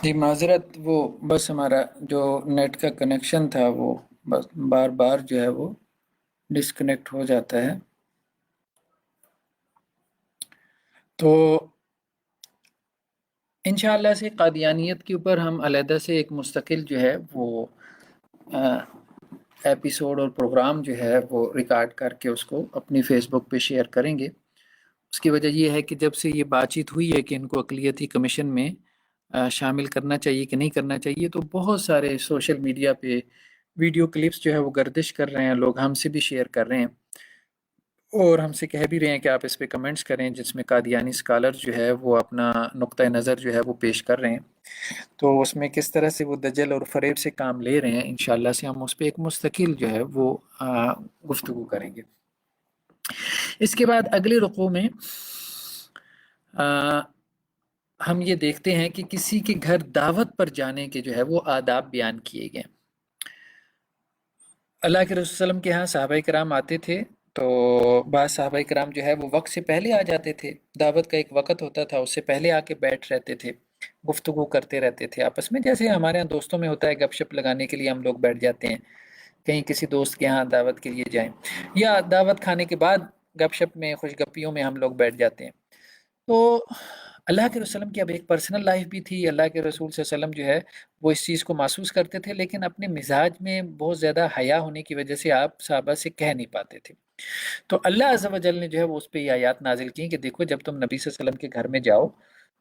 جی معذرت، وہ بس ہمارا جو نیٹ کا کنیکشن تھا وہ بس بار بار جو ہے وہ ڈسکنیکٹ ہو جاتا ہے. تو انشاءاللہ سے قادیانیت کے اوپر ہم علیحدہ سے ایک مستقل جو ہے وہ ایپیسوڈ اور پروگرام جو ہے وہ ریکارڈ کر کے اس کو اپنی فیس بک پہ شیئر کریں گے. اس کی وجہ یہ ہے کہ جب سے یہ بات چیت ہوئی ہے کہ ان کو اقلیتی کمیشن میں شامل کرنا چاہیے کہ نہیں کرنا چاہیے، تو بہت سارے سوشل میڈیا پہ ویڈیو کلپس جو ہے وہ گردش کر رہے ہیں، لوگ ہم سے بھی شیئر کر رہے ہیں اور ہم سے کہہ بھی رہے ہیں کہ آپ اس پہ کمنٹس کریں، جس میں قادیانی اسکالر جو ہے وہ اپنا نقطہ نظر جو ہے وہ پیش کر رہے ہیں. تو اس میں کس طرح سے وہ دجل اور فریب سے کام لے رہے ہیں، انشاءاللہ سے ہم اس پہ ایک مستقل جو ہے وہ گفتگو کریں گے. اس کے بعد اگلے رقوع میں ہم یہ دیکھتے ہیں کہ کسی کے گھر دعوت پر جانے کے جو ہے وہ آداب بیان کیے گئے. اللہ کے رسول صلی اللہ علیہ وسلم کے ہاں صحابہ کرام آتے تھے تو بعض صحابہ کرام جو ہے وہ وقت سے پہلے آ جاتے تھے. دعوت کا ایک وقت ہوتا تھا، اس سے پہلے آ کے بیٹھ رہتے تھے، گفتگو کرتے رہتے تھے آپس میں، جیسے ہمارے ہاں دوستوں میں ہوتا ہے گپ شپ لگانے کے لیے ہم لوگ بیٹھ جاتے ہیں، کہیں کسی دوست کے ہاں دعوت کے لیے جائیں یا دعوت کھانے کے بعد گپ شپ میں خوش گپیوں میں ہم لوگ بیٹھ جاتے ہیں. تو اللہ کے رسول کی اب ایک پرسنل لائف بھی تھی. اللہ کے رسول صلی اللہ علیہ وسلم جو ہے وہ اس چیز کو محسوس کرتے تھے، لیکن اپنے مزاج میں بہت زیادہ حیا ہونے کی وجہ سے آپ صحابہ سے کہہ نہیں پاتے تھے. تو اللہ عز و جل نے جو ہے وہ اس پہ یہ آیات نازل کی کہ دیکھو جب تم نبی صلی اللہ علیہ وسلم کے گھر میں جاؤ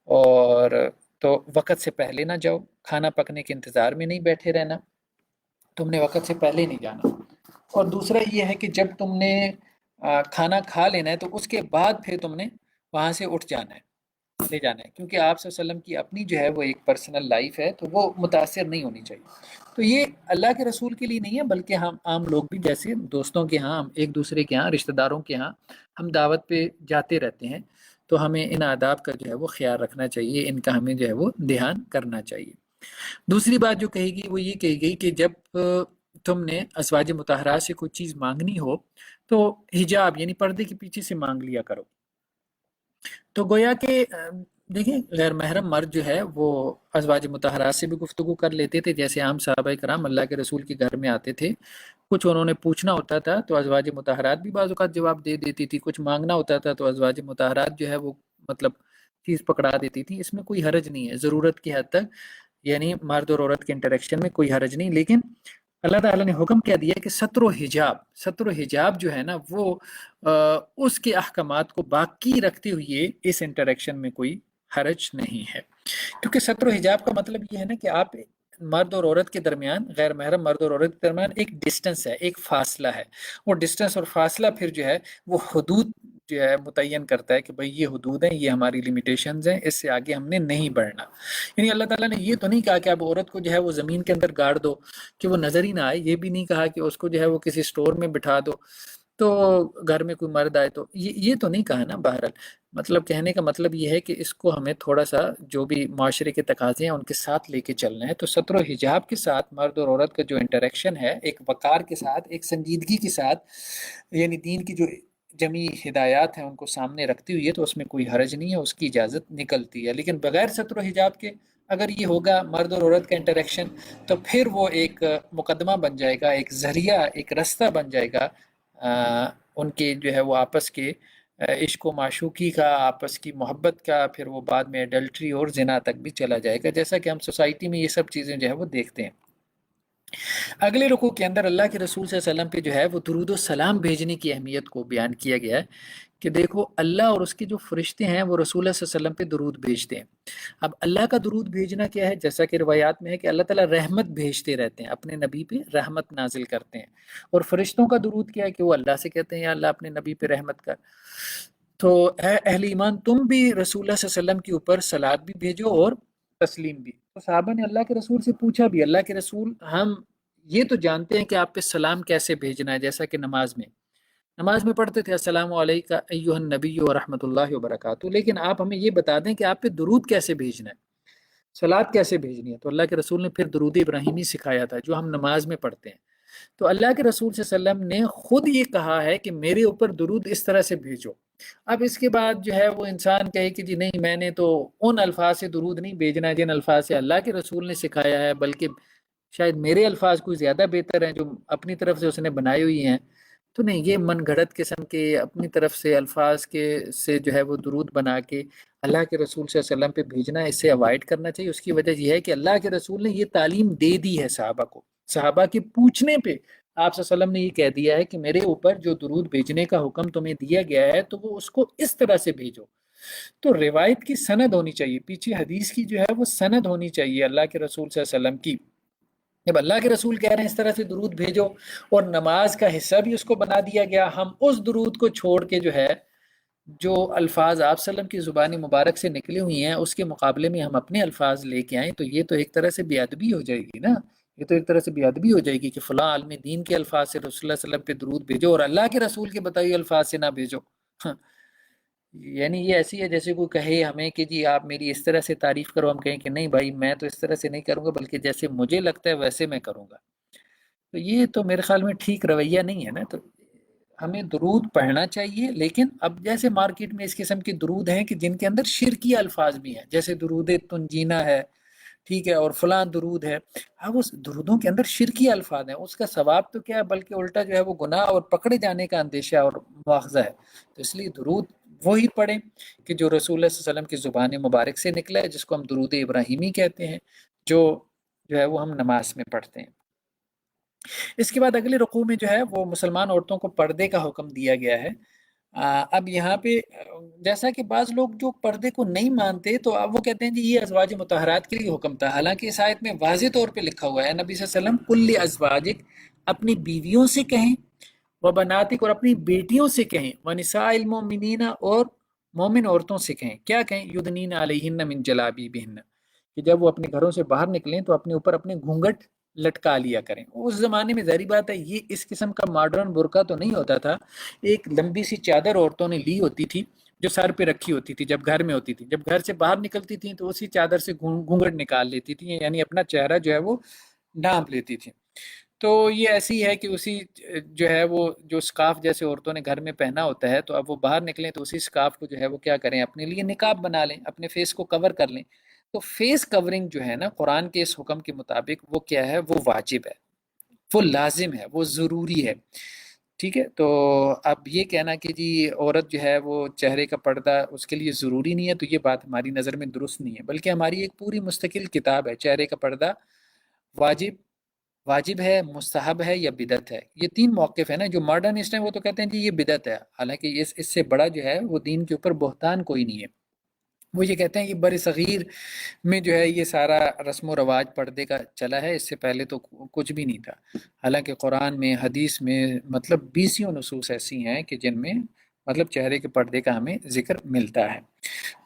اور تو وقت سے پہلے نہ جاؤ، کھانا پکنے کے انتظار میں نہیں بیٹھے رہنا، تم نے وقت سے پہلے نہیں جانا. اور دوسرا یہ ہے کہ جب تم نے کھانا کھا لینا ہے تو اس کے بعد پھر تم نے وہاں سے اٹھ جانا ہے، لے جانا ہے، کیونکہ آپ صلی اللہ علیہ وسلم کی اپنی جو ہے وہ ایک پرسنل لائف ہے تو وہ متاثر نہیں ہونی چاہیے. تو یہ اللہ کے رسول کے لیے نہیں ہے، بلکہ ہم عام لوگ بھی جیسے دوستوں کے ہاں، ایک دوسرے کے ہاں، رشتہ داروں کے ہاں ہم دعوت پہ جاتے رہتے ہیں، تو ہمیں ان آداب کا جو ہے وہ خیال رکھنا چاہیے، ان کا ہمیں جو ہے وہ دھیان کرنا چاہیے. دوسری بات جو کہی گئی وہ یہ کہی گئی کہ جب تم نے ازواج مطہرات سے کوئی چیز مانگنی ہو تو حجاب یعنی پردے کے پیچھے سے مانگ لیا کرو. تو گویا کہ دیکھیں غیر محرم مرد جو ہے وہ ازواج مطہرات سے بھی گفتگو کر لیتے تھے، جیسے عام صحابہ کرام اللہ کے رسول کے گھر میں آتے تھے، کچھ انہوں نے پوچھنا ہوتا تھا تو ازواج مطہرات بھی بعض اوقات جواب دے دیتی تھی، کچھ مانگنا ہوتا تھا تو ازواج مطہرات جو ہے وہ مطلب چیز پکڑا دیتی تھی. اس میں کوئی حرج نہیں ہے، ضرورت کی حد تک یعنی مرد اور عورت کے انٹریکشن میں کوئی حرج نہیں. لیکن اللہ تعالیٰ نے حکم کیا دیا کہ ستر و حجاب جو ہے نا وہ اس کے احکامات کو باقی رکھتے ہوئے اس انٹریکشن میں کوئی حرج نہیں ہے. کیونکہ ستر و حجاب کا مطلب یہ ہے نا کہ آپ مرد اور عورت کے درمیان، غیر محرم مرد اور عورت کے درمیان ایک ڈسٹنس ہے، ایک فاصلہ ہے. وہ ڈسٹنس اور فاصلہ پھر جو ہے وہ حدود جو ہے متعین کرتا ہے کہ بھئی یہ حدود ہیں، یہ ہماری لیمیٹیشنز ہیں، اس سے آگے ہم نے نہیں بڑھنا. یعنی اللہ تعالیٰ نے یہ تو نہیں کہا کہ اب عورت کو جو ہے وہ زمین کے اندر گاڑ دو کہ وہ نظر ہی نہ آئے، یہ بھی نہیں کہا کہ اس کو جو ہے وہ کسی سٹور میں بٹھا دو تو گھر میں کوئی مرد آئے تو یہ تو نہیں کہا نا. بہرحال مطلب کہنے کا مطلب یہ ہے کہ اس کو ہمیں تھوڑا سا جو بھی معاشرے کے تقاضے ہیں ان کے ساتھ لے کے چلنا ہے. تو ستر و حجاب کے ساتھ مرد اور عورت کا جو انٹریکشن ہے ایک وقار کے ساتھ، ایک سنجیدگی کے ساتھ، یعنی دین کی جو جمی ہدایات ہیں ان کو سامنے رکھتی ہوئی ہے، تو اس میں کوئی حرج نہیں ہے، اس کی اجازت نکلتی ہے. لیکن بغیر ستر و حجاب کے اگر یہ ہوگا مرد اور عورت کا انٹریکشن تو پھر وہ ایک مقدمہ بن جائے گا، ایک ذریعہ، ایک رستہ بن جائے گا ان کے جو ہے وہ آپس کے عشق و معشوقی کا، آپس کی محبت کا، پھر وہ بعد میں ایڈلٹری اور زنا تک بھی چلا جائے گا، جیسا کہ ہم سوسائٹی میں یہ سب چیزیں جو ہے وہ دیکھتے ہیں. اگلے رکوع کے اندر اللہ کے رسول صلی اللہ علیہ وسلم پہ جو ہے وہ درود و سلام بھیجنے کی اہمیت کو بیان کیا گیا ہے کہ دیکھو اللہ اور اس کے جو فرشتے ہیں وہ رسول اللہ صلی اللہ علیہ وسلم پہ درود بھیجتے ہیں. اب اللہ کا درود بھیجنا کیا ہے؟ جیسا کہ روایات میں ہے کہ اللہ تعالیٰ رحمت بھیجتے رہتے ہیں، اپنے نبی پہ رحمت نازل کرتے ہیں. اور فرشتوں کا درود کیا ہے کہ وہ اللہ سے کہتے ہیں یا اللہ اپنے نبی پہ رحمت کر. تو اے اہل ایمان تم بھی رسول اللہ صلی اللہ علیہ وسلم کے اوپر صلات بھی بھیجو اور تسلیم بھی. تو صحابہ نے اللہ کے رسول سے پوچھا بھی، اللہ کے رسول ہم یہ تو جانتے ہیں کہ آپ پہ سلام کیسے بھیجنا ہے، جیسا کہ نماز میں پڑھتے تھے السلام علیکم ایھا النبی ورحمۃ اللہ وبرکاتہ، لیکن آپ ہمیں یہ بتا دیں کہ آپ پہ درود کیسے بھیجنا ہے، صلات کیسے بھیجنی ہے. تو اللہ کے رسول نے پھر درود ابراہیمی سکھایا تھا جو ہم نماز میں پڑھتے ہیں. تو اللہ کے رسول صلی اللہ علیہ وسلم نے خود یہ کہا ہے کہ میرے اوپر درود اس طرح سے بھیجو. اب اس کے بعد جو ہے وہ انسان کہے کہ جی نہیں، میں نے تو ان الفاظ سے درود نہیں بھیجنا جن الفاظ سے اللہ کے رسول نے سکھایا ہے، بلکہ شاید میرے الفاظ کوئی زیادہ بہتر ہیں جو اپنی طرف سے اس نے بنائی ہوئی ہیں. تو نہیں، یہ من گھڑت قسم کے اپنی طرف سے الفاظ کے سے جو ہے وہ درود بنا کے اللہ کے رسول صلی اللہ علیہ وسلم پہ بھیجنا، اس سے اوائڈ کرنا چاہیے. اس کی وجہ یہ ہے کہ اللہ کے رسول نے یہ تعلیم دے دی ہے صحابہ کو. صحابہ کے پوچھنے پہ آپ صلی اللہ علیہ وسلم نے یہ کہہ دیا ہے کہ میرے اوپر جو درود بھیجنے کا حکم تمہیں دیا گیا ہے تو وہ اس کو اس طرح سے بھیجو. تو روایت کی سند ہونی چاہیے، پیچھے حدیث کی جو ہے وہ سند ہونی چاہیے اللہ کے رسول صلی اللہ علیہ وسلم کی. جب اللہ کے رسول کہہ رہے ہیں اس طرح سے درود بھیجو اور نماز کا حصہ بھی اس کو بنا دیا گیا، ہم اس درود کو چھوڑ کے جو ہے جو الفاظ آپ صلی اللہ علیہ وسلم کی زبان مبارک سے نکلی ہوئی ہیں اس کے مقابلے میں ہم اپنے الفاظ لے کے آئیں، تو یہ تو ایک طرح سے بے ادبی ہو جائے گی نا. یہ تو ایک طرح سے بے ادبی ہو جائے گی کہ فلاں عالم دین کے الفاظ سے رسول اللہ صلی اللہ علیہ وسلم پہ درود بھیجو اور اللہ کے رسول کے بتائیے الفاظ سے نہ بھیجو. یعنی یہ ایسی ہے جیسے کوئی کہے ہمیں کہ جی آپ میری اس طرح سے تعریف کرو، ہم کہیں کہ نہیں بھائی میں تو اس طرح سے نہیں کروں گا بلکہ جیسے مجھے لگتا ہے ویسے میں کروں گا. تو یہ تو میرے خیال میں ٹھیک رویہ نہیں ہے نا. تو ہمیں درود پڑھنا چاہیے، لیکن اب جیسے مارکیٹ میں اس قسم کے درود ہیں کہ جن کے اندر شرکی الفاظ بھی ہیں، جیسے درود تنجینا ہے، ٹھیک ہے، اور فلاں درود ہے. اب اس درودوں کے اندر شرکی الفاظ ہیں، اس کا ثواب تو کیا ہے بلکہ الٹا جو ہے وہ گناہ اور پکڑے جانے کا اندیشہ اور مواخذہ ہے. تو اس لیے درود وہی پڑھیں کہ جو رسول اللہ صلی اللہ علیہ وسلم کی زبان مبارک سے نکلا ہے، جس کو ہم درود ابراہیمی کہتے ہیں، جو ہے وہ ہم نماز میں پڑھتے ہیں. اس کے بعد اگلے رکوع میں جو ہے وہ مسلمان عورتوں کو پردے کا حکم دیا گیا ہے. اب یہاں پہ جیسا کہ بعض لوگ جو پردے کو نہیں مانتے تو اب وہ کہتے ہیں جی یہ ازواج مطہرات کے لیے حکم تھا، حالانکہ اس آیت میں واضح طور پہ لکھا ہوا ہے نبی صلی اللہ علیہ وسلم کل ازواجک، اپنی بیویوں سے کہیں، و بناتک، اور اپنی بیٹیوں سے کہیں، و نساء المؤمنین، اور مومن عورتوں سے کہیں. کیا کہیں؟ یدنین علیہن من جلابیبہن، کہ جب وہ اپنے گھروں سے باہر نکلیں تو اپنے اوپر اپنے گھونگھٹ لٹکا لیا کریں. اس زمانے میں ظاہری بات ہے یہ اس قسم کا ماڈرن برقع تو نہیں ہوتا تھا. ایک لمبی سی چادر عورتوں نے لی ہوتی تھی جو سر پہ رکھی ہوتی تھی جب گھر میں ہوتی تھی، جب گھر سے باہر نکلتی تھیں تو اسی چادر سے گھونگھٹ نکال لیتی تھی، یعنی اپنا چہرہ جو ہے وہ ڈھانپ لیتی تھی. تو یہ ایسی ہے کہ اسی جو ہے وہ جو سکارف جیسے عورتوں نے گھر میں پہنا ہوتا ہے، تو اب وہ باہر نکلیں تو اسی سکارف کو جو ہے وہ کیا کریں، اپنے لیے نقاب بنا لیں، اپنے فیس کو کور کر لیں. تو فیس کورنگ جو ہے نا قرآن کے اس حکم کے مطابق وہ کیا ہے، وہ واجب ہے، وہ لازم ہے، وہ ضروری ہے. ٹھیک ہے، تو اب یہ کہنا کہ جی عورت جو ہے وہ چہرے کا پردہ اس کے لیے ضروری نہیں ہے، تو یہ بات ہماری نظر میں درست نہیں ہے. بلکہ ہماری ایک پوری مستقل کتاب ہے، چہرے کا پردہ واجب ہے، مستحب ہے یا بدعت ہے. یہ تین موقف ہیں نا. جو ماڈرنسٹ ہیں وہ تو کہتے ہیں جی یہ بدعت ہے، حالانکہ اس سے بڑا جو ہے وہ دین کے اوپر بہتان کوئی نہیں ہے. وہ یہ کہتے ہیں کہ بر صغیر میں جو ہے یہ سارا رسم و رواج پردے کا چلا ہے، اس سے پہلے تو کچھ بھی نہیں تھا. حالانکہ قرآن میں، حدیث میں مطلب بیسیوں نصوص ایسی ہیں کہ جن میں مطلب چہرے کے پردے کا ہمیں ذکر ملتا ہے.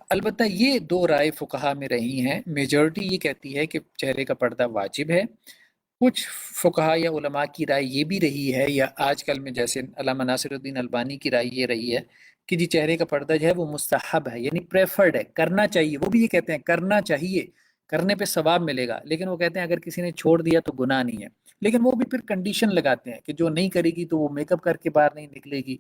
البتہ یہ دو رائے فقہا میں رہی ہیں. میجورٹی یہ کہتی ہے کہ چہرے کا پردہ واجب ہے. کچھ فقہا یا علماء کی رائے یہ بھی رہی ہے، یا آج کل میں جیسے علامہ ناصر الدین البانی کی رائے یہ رہی ہے کہ جی چہرے کا پردہ جو ہے وہ مستحب ہے، یعنی پریفرڈ ہے، کرنا چاہیے. وہ بھی یہ کہتے ہیں کرنا چاہیے، کرنے پہ ثواب ملے گا. لیکن وہ کہتے ہیں اگر کسی نے چھوڑ دیا تو گناہ نہیں ہے. لیکن وہ بھی پھر کنڈیشن لگاتے ہیں کہ جو نہیں کرے گی تو وہ میک اپ کر کے باہر نہیں نکلے گی.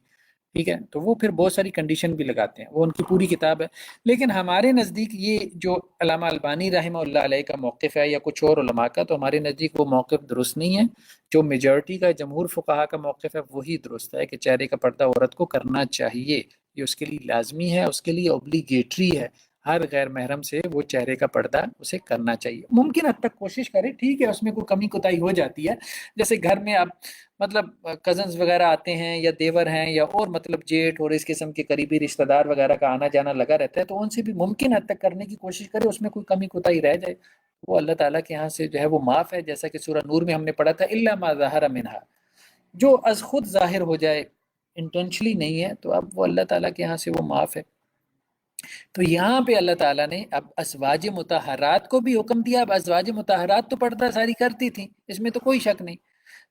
ٹھیک ہے، تو وہ پھر بہت ساری کنڈیشن بھی لگاتے ہیں، وہ ان کی پوری کتاب ہے. لیکن ہمارے نزدیک یہ جو علامہ البانی رحمہ اللہ علیہ کا موقف ہے یا کچھ اور علماء کا، تو ہمارے نزدیک وہ موقف درست نہیں ہے. جو میجورٹی کا، جمہور فقہا کا موقف ہے وہی درست ہے کہ چہرے کا پردہ عورت کو کرنا چاہیے. یہ اس کے لیے لازمی ہے، اس کے لیے اوبلیگیٹری ہے. ہر غیر محرم سے وہ چہرے کا پردہ اسے کرنا چاہیے. ممکن حد تک کوشش کرے، ٹھیک ہے، اس میں کوئی کمی کوتاہی ہو جاتی ہے. جیسے گھر میں اب مطلب کزنز وغیرہ آتے ہیں یا دیور ہیں یا اور مطلب جیٹ اور اس قسم کے قریبی رشتہ دار وغیرہ کا آنا جانا لگا رہتا ہے، تو ان سے بھی ممکن حد تک کرنے کی کوشش کرے. اس میں کوئی کمی کوتاہی رہ جائے وہ اللہ تعالیٰ کے یہاں سے جو ہے وہ معاف ہے. جیسا کہ سورہ نور میں ہم نے پڑھا تھا الا ما ظہر منہا، جو از خود ظاہر ہو جائے، انٹینشلی نہیں ہے، تو اب وہ اللہ تعالیٰ کے یہاں سے وہ معاف ہے. تو یہاں پہ اللہ تعالیٰ نے اب ازواج مطہرات کو بھی حکم دیا. اب ازواج مطہرات تو پردہ ساری کرتی تھیں، اس میں تو کوئی شک نہیں.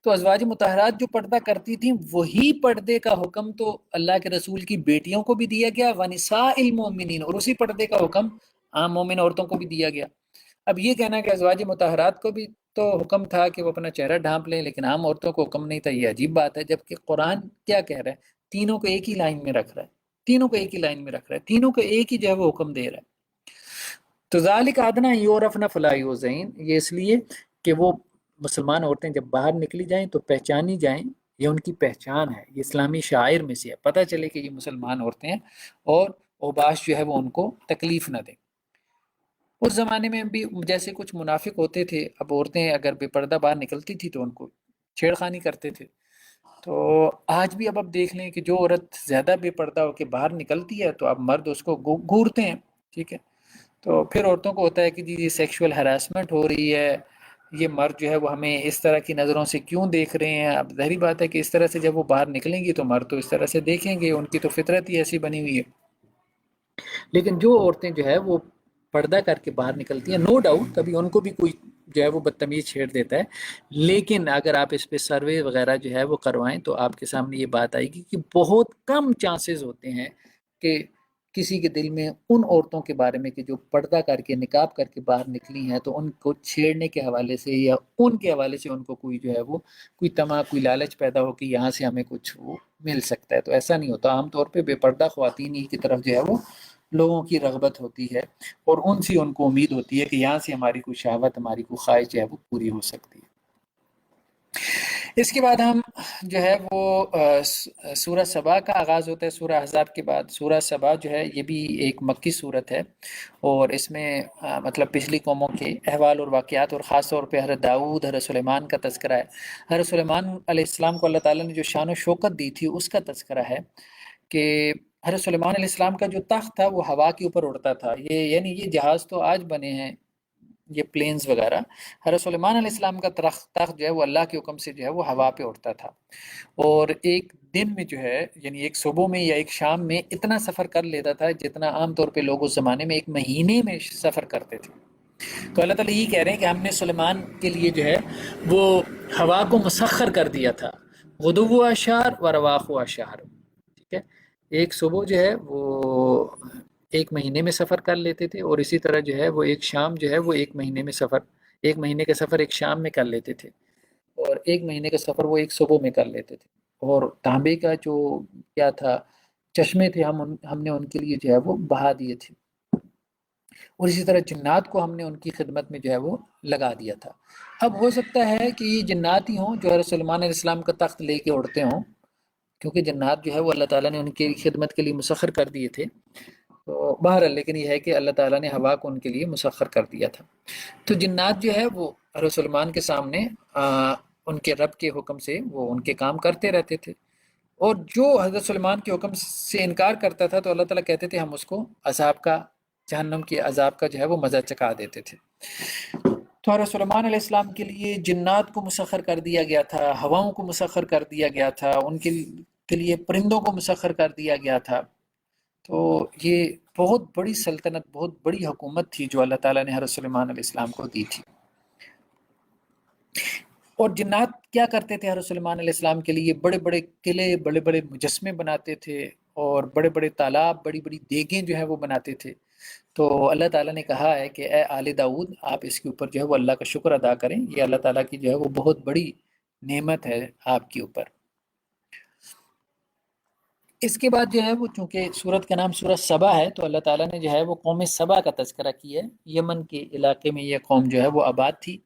تو ازواج مطہرات جو پردہ کرتی تھیں وہی پردے کا حکم تو اللہ کے رسول کی بیٹیوں کو بھی دیا گیا، ونساء المؤمنین، اور اسی پردے کا حکم عام مومن عورتوں کو بھی دیا گیا. اب یہ کہنا کہ ازواج مطہرات کو بھی تو حکم تھا کہ وہ اپنا چہرہ ڈھانپ لیں لیکن عام عورتوں کو حکم نہیں تھا، یہ عجیب بات ہے. جبکہ قرآن کیا کہہ رہا ہے؟ تینوں کو ایک ہی لائن میں رکھ رہا ہے. تینوں کو ایک ہی لائن میں رکھ رہا ہے، تینوں کو ایک ہی جو ہے وہ حکم دے رہا ہے۔ تو ذالک ادنیٰ یعرفن فلا یؤذین، یہ اس لیے کہ وہ مسلمان عورتیں جب باہر نکلی جائیں تو پہچانی جائیں، یہ ان کی پہچان ہے، یہ اسلامی شاعر میں سے ہے، پتہ چلے کہ یہ مسلمان عورتیں ہیں، اور اوباش جو ہے وہ ان کو تکلیف نہ دیں۔ اس زمانے میں بھی جیسے کچھ منافق ہوتے تھے، اب عورتیں اگر بے پردہ باہر نکلتی تھی تو ان کو چھیڑ خانی کرتے تھے۔ تو آج بھی اب دیکھ لیں کہ جو عورت زیادہ بے پردہ ہو کے باہر نکلتی ہے تو اب مرد اس کو گھورتے ہیں، ٹھیک ہے، تو پھر عورتوں کو ہوتا ہے کہ جی یہ سیکشول ہراسمنٹ ہو رہی ہے، یہ مرد جو ہے وہ ہمیں اس طرح کی نظروں سے کیوں دیکھ رہے ہیں۔ اب ظاہری بات ہے کہ اس طرح سے جب وہ باہر نکلیں گی تو مرد تو اس طرح سے دیکھیں گے، ان کی تو فطرت ہی ایسی بنی ہوئی ہے۔ لیکن جو عورتیں جو ہے وہ پردہ کر کے باہر نکلتی ہیں، نو ڈاؤٹ کبھی ان کو بھی کوئی جو ہے وہ بدتمیز چھیڑ دیتا ہے، لیکن اگر آپ اس پہ سروے وغیرہ جو ہے وہ کروائیں تو آپ کے سامنے یہ بات آئے گی کہ بہت کم چانسز ہوتے ہیں کہ کسی کے دل میں ان عورتوں کے بارے میں کہ جو پردہ کر کے نقاب کر کے باہر نکلی ہیں تو ان کو چھیڑنے کے حوالے سے یا ان کے حوالے سے ان کو کوئی جو ہے وہ کوئی طمع، کوئی لالچ پیدا ہو کہ یہاں سے ہمیں کچھ وہ مل سکتا ہے، تو ایسا نہیں ہوتا۔ عام طور پہ بے پردہ خواتین ہی کی طرف جو ہے وہ لوگوں کی رغبت ہوتی ہے، اور ان سے ان کو امید ہوتی ہے کہ یہاں سے ہماری کوئی شہوت، ہماری کوئی خواہش جو ہے وہ پوری ہو سکتی ہے۔ اس کے بعد ہم جو ہے وہ سورہ سبا کا آغاز ہوتا ہے سورہ احزاب کے بعد۔ سورہ سبا جو ہے یہ بھی ایک مکی صورت ہے، اور اس میں مطلب پچھلی قوموں کے احوال اور واقعات، اور خاص طور پہ حضرت داؤد، حضرت سلیمان کا تذکرہ ہے۔ حضرت سلیمان علیہ السلام کو اللہ تعالیٰ نے جو شان و شوکت دی تھی اس کا تذکرہ ہے کہ حضرت سلیمان علیہ السلام کا جو تخت تھا وہ ہوا کے اوپر اڑتا تھا۔ یعنی یہ جہاز تو آج بنے ہیں، یہ پلینز وغیرہ، حضرت سلیمان علیہ السلام کا تخت جو ہے وہ اللہ کے حکم سے جو ہے وہ ہوا پہ اڑتا تھا، اور ایک دن میں جو ہے یعنی ایک صبح میں یا ایک شام میں اتنا سفر کر لیتا تھا جتنا عام طور پہ لوگ اس زمانے میں ایک مہینے میں سفر کرتے تھے۔ تو اللہ تعالیٰ یہ کہہ رہے ہیں کہ ہم نے سلیمان کے لیے جو ہے وہ ہوا کو مسخر کر دیا تھا، غدو اشار و رواح اشار، ٹھیک ہے، ایک صبح جو ہے وہ ایک مہینے میں سفر کر لیتے تھے، اور اسی طرح جو ہے وہ ایک شام جو ہے وہ ایک مہینے میں سفر، ایک مہینے کا سفر ایک شام میں کر لیتے تھے، اور ایک مہینے کا سفر وہ ایک صبح میں کر لیتے تھے۔ اور تانبے کا جو کیا تھا چشمے تھے، ہم نے ان کے لیے جو ہے وہ بہا دیے تھے، اور اسی طرح جنات کو ہم نے ان کی خدمت میں جو ہے وہ لگا دیا تھا۔ اب ہو سکتا ہے کہ یہ جنات ہی ہوں جو حضرت سلیمان علیہ السلام کا تخت لے کے اڑتے ہوں، کیونکہ جنات جو ہے وہ اللہ تعالیٰ نے ان کی خدمت کے لیے مسخر کر دیے تھے۔ تو بہرحال لیکن یہ ہے کہ اللہ تعالیٰ نے ہوا کو ان کے لیے مسخر کر دیا تھا۔ تو جنات جو ہے وہ حضرت سلیمان کے سامنے ان کے رب کے حکم سے وہ ان کے کام کرتے رہتے تھے، اور جو حضرت سلیمان کے حکم سے انکار کرتا تھا تو اللہ تعالیٰ کہتے تھے ہم اس کو عذاب کا، جہنم کے عذاب کا جو ہے وہ مزہ چکھا دیتے تھے۔ تو حضرت سلیمان علیہ السلام کے لیے جنات کو مسخر کر دیا گیا تھا، ہواؤں کو مسخر کر دیا گیا تھا، ان کے لیے پرندوں کو مسخر کر دیا گیا تھا۔ تو یہ بہت بڑی سلطنت، بہت بڑی حکومت تھی جو اللہ تعالیٰ نے حضرت سلیمان علیہ السلام کو دی تھی۔ اور جنات کیا کرتے تھے حضرت سلیمان علیہ السلام کے لیے؟ بڑے بڑے قلعے، بڑے بڑے مجسمے بناتے تھے، اور بڑے بڑے تالاب، بڑی بڑی دیگیں جو ہے وہ بناتے تھے۔ تو اللہ تعالیٰ نے کہا ہے کہ اے آل داؤد، آپ اس کے اوپر جو ہے وہ اللہ کا شکر ادا کریں، یہ اللہ تعالیٰ کی جو ہے وہ بہت بڑی نعمت ہے آپ کے اوپر۔ اس کے بعد جو ہے وہ چونکہ سورت کا نام سورت سبا ہے تو اللہ تعالیٰ نے جو ہے وہ قوم سبا کا تذکرہ کیا ہے۔ یمن کے علاقے میں یہ قوم جو ہے وہ آباد تھی،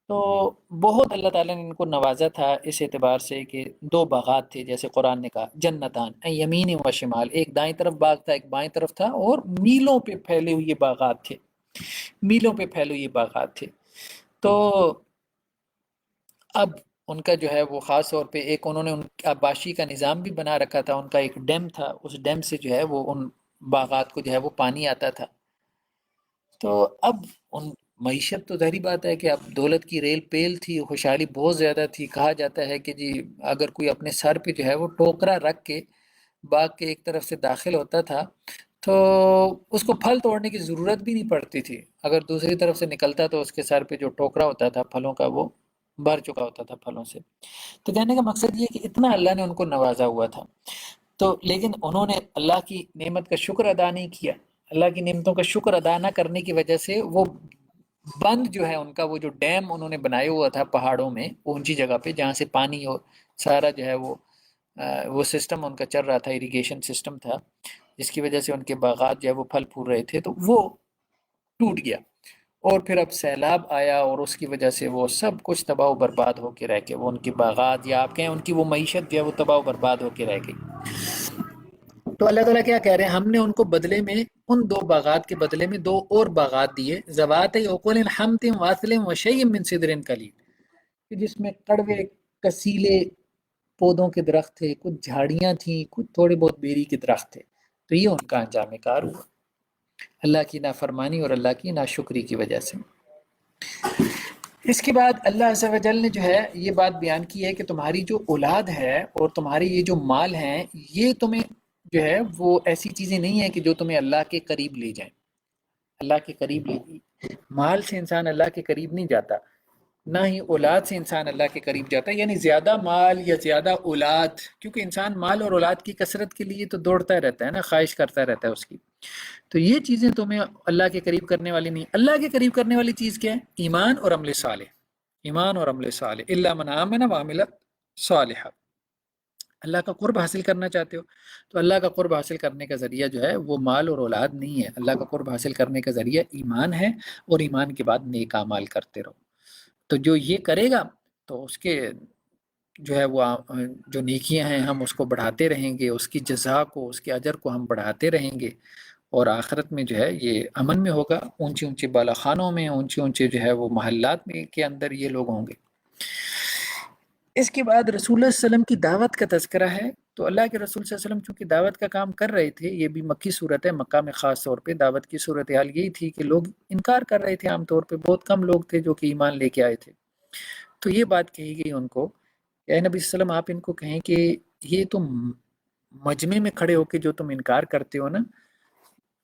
تو بہت اللہ تعالیٰ نے ان کو نوازا تھا اس اعتبار سے کہ دو باغات تھے، جیسے قرآن نے کہا جنتان یمین و شمال، ایک دائیں طرف باغ تھا، ایک بائیں طرف تھا، اور میلوں پہ پھیلے ہوئے باغات تھے، میلوں پہ پھیلے ہوئے باغات تھے۔ تو اب ان کا جو ہے وہ خاص طور پہ ایک انہوں نے ان آباشی کا نظام بھی بنا رکھا تھا، ان کا ایک ڈیم تھا، اس ڈیم سے جو ہے وہ ان باغات کو جو ہے وہ پانی آتا تھا۔ تو اب ان معیشت تو ظاہری بات ہے کہ اب دولت کی ریل پیل تھی، خوشحالی بہت زیادہ تھی۔ کہا جاتا ہے کہ جی اگر کوئی اپنے سر پہ جو ہے وہ ٹوکرا رکھ کے باغ کے ایک طرف سے داخل ہوتا تھا تو اس کو پھل توڑنے کی ضرورت بھی نہیں پڑتی تھی، اگر دوسری طرف سے نکلتا تو اس کے سر پہ جو ٹوکرا ہوتا تھا پھلوں کا وہ بھر چکا ہوتا تھا پھلوں سے۔ تو کہنے کا مقصد یہ کہ اتنا اللہ نے ان کو نوازا ہوا تھا، تو لیکن انہوں نے اللہ کی نعمت کا شکر ادا نہیں کیا۔ اللہ کی نعمتوں کا شکر ادا نہ کرنے کی وجہ سے وہ بند جو ہے ان کا، وہ جو ڈیم انہوں نے بنایا ہوا تھا پہاڑوں میں اونچی جگہ پہ جہاں سے پانی سارا جو ہے وہ وہ سسٹم ان کا چل رہا تھا، اریگیشن سسٹم تھا، جس کی وجہ سے ان کے باغات جو ہے وہ پھل پھول رہے تھے، تو وہ ٹوٹ گیا، اور پھر اب سیلاب آیا اور اس کی وجہ سے وہ سب کچھ تباہ و برباد ہو کے رہ گئے، وہ ان کے باغات یا آپ کہیں ان کی وہ معیشت جو ہے وہ تباہ و برباد ہو کے رہ گئی۔ تو اللہ تعالیٰ کیا کہہ رہے ہیں، ہم نے ان کو بدلے میں ان 2 باغات کے بدلے میں 2 اور باغات دیے، ذوات اکل حمت واصل وشیء من سدر قلیل، کہ جس میں کڑوے کسیلے پودوں کے درخت تھے، کچھ جھاڑیاں تھیں، کچھ تھوڑے بہت بیری کے درخت تھے، تو یہ ان کا انجام کار ہوا اللہ کی نافرمانی اور اللہ کی ناشکری کی وجہ سے۔ اس کے بعد اللہ عز و جل نے جو ہے یہ بات بیان کی ہے کہ تمہاری جو اولاد ہے اور تمہارے یہ جو مال ہیں، یہ تمہیں جو ہے وہ ایسی چیزیں نہیں ہیں کہ جو تمہیں اللہ کے قریب لے جائیں، اللہ کے قریب لے جائیں۔ مال سے انسان اللہ کے قریب نہیں جاتا، نہ ہی اولاد سے انسان اللہ کے قریب جاتا ہے، یعنی زیادہ مال یا زیادہ اولاد، کیونکہ انسان مال اور اولاد کی کثرت کے لیے تو دوڑتا رہتا ہے نا، خواہش کرتا رہتا ہے اس کی، تو یہ چیزیں تمہیں اللہ کے قریب کرنے والی نہیں۔ اللہ کے قریب کرنے والی چیز کیا ہے؟ ایمان اور عمل صالح، ایمان اور عمل صالح، الا من آمن وعمل صالحا۔ اللہ کا قرب حاصل کرنا چاہتے ہو تو اللہ کا قرب حاصل کرنے کا ذریعہ جو ہے وہ مال اور اولاد نہیں ہے، اللہ کا قرب حاصل کرنے کا ذریعہ ایمان ہے، اور ایمان کے بعد نیک اعمال کرتے رہو۔ تو جو یہ کرے گا تو اس کے جو ہے وہ جو نیکیاں ہیں ہم اس کو بڑھاتے رہیں گے، اس کی جزا کو، اس کے اجر کو ہم بڑھاتے رہیں گے، اور آخرت میں جو ہے یہ امن میں ہوگا، اونچے اونچے بالا خانوں میں، اونچے اونچے جو ہے وہ محلات میں کے اندر یہ لوگ ہوں گے۔ اس کے بعد رسول اللہ صلی اللہ علیہ وسلم کی دعوت کا تذکرہ ہے، تو اللہ کے رسول صلی اللہ علیہ وسلم چونکہ دعوت کا کام کر رہے تھے، یہ بھی مکی صورت ہے، مکہ میں خاص طور پہ دعوت کی صورتحال یہی تھی کہ لوگ انکار کر رہے تھے، عام طور پہ بہت کم لوگ تھے جو کہ ایمان لے کے آئے تھے۔ تو یہ بات کہی گئی ان کو کہ اے نبی صلی اللہ علیہ وسلم، آپ ان کو کہیں کہ یہ تم مجمع میں کھڑے ہو کے جو تم انکار کرتے ہو نا،